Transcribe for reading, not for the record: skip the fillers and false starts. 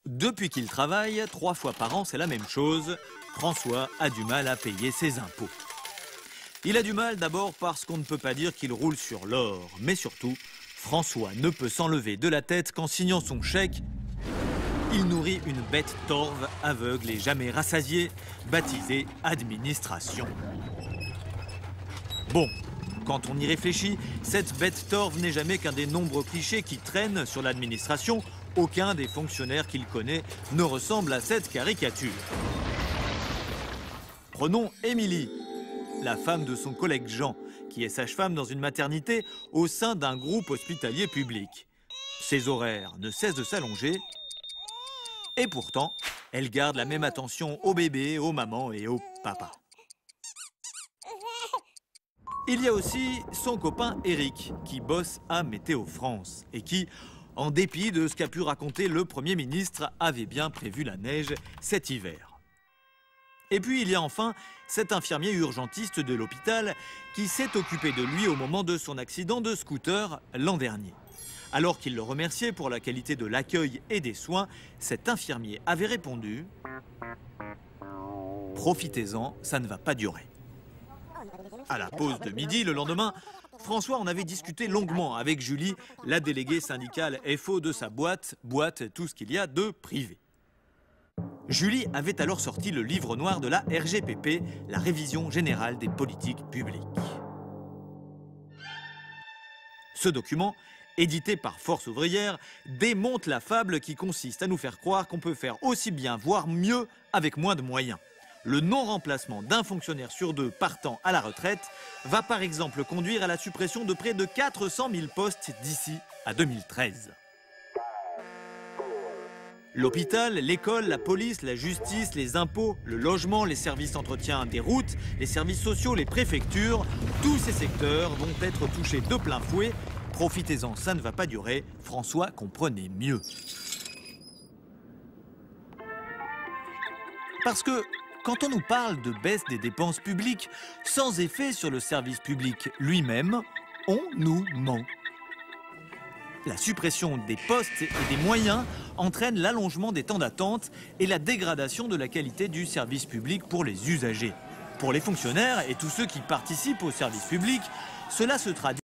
Depuis qu'il travaille, 3 fois par an, c'est la même chose. François a du mal à payer ses impôts. Il a du mal d'abord parce qu'on ne peut pas dire qu'il roule sur l'or. Mais surtout, François ne peut s'enlever de la tête qu'en signant son chèque, il nourrit une bête torve, aveugle et jamais rassasiée, baptisée administration. Bon, quand on y réfléchit, cette bête torve n'est jamais qu'un des nombreux clichés qui traînent sur l'administration. Aucun des fonctionnaires qu'il connaît ne ressemble à cette caricature. Prenons Émilie, la femme de son collègue Jean, qui est sage-femme dans une maternité au sein d'un groupe hospitalier public. Ses horaires ne cessent de s'allonger et pourtant, elle garde la même attention aux bébés, aux mamans et aux papas. Il y a aussi son copain Eric, qui bosse à Météo France et qui, en dépit de ce qu'a pu raconter le Premier ministre, avait bien prévu la neige cet hiver. Et puis il y a enfin cet infirmier urgentiste de l'hôpital qui s'est occupé de lui au moment de son accident de scooter l'an dernier. Alors qu'il le remerciait pour la qualité de l'accueil et des soins, cet infirmier avait répondu « Profitez-en, ça ne va pas durer ». À la pause de midi, le lendemain, François en avait discuté longuement avec Julie, la déléguée syndicale FO de sa boîte, tout ce qu'il y a de privé. Julie avait alors sorti le livre noir de la RGPP, la révision générale des politiques publiques. Ce document, édité par Force ouvrière, démonte la fable qui consiste à nous faire croire qu'on peut faire aussi bien, voire mieux, avec moins de moyens. Le non-remplacement d'un fonctionnaire sur 2 partant à la retraite va par exemple conduire à la suppression de près de 400 000 postes d'ici à 2013. L'hôpital, l'école, la police, la justice, les impôts, le logement, les services d'entretien des routes, les services sociaux, les préfectures, tous ces secteurs vont être touchés de plein fouet. Profitez-en, ça ne va pas durer. François comprenait mieux. Parce que quand on nous parle de baisse des dépenses publiques, sans effet sur le service public lui-même, on nous ment. La suppression des postes et des moyens entraîne l'allongement des temps d'attente et la dégradation de la qualité du service public pour les usagers. Pour les fonctionnaires et tous ceux qui participent au service public, cela se traduit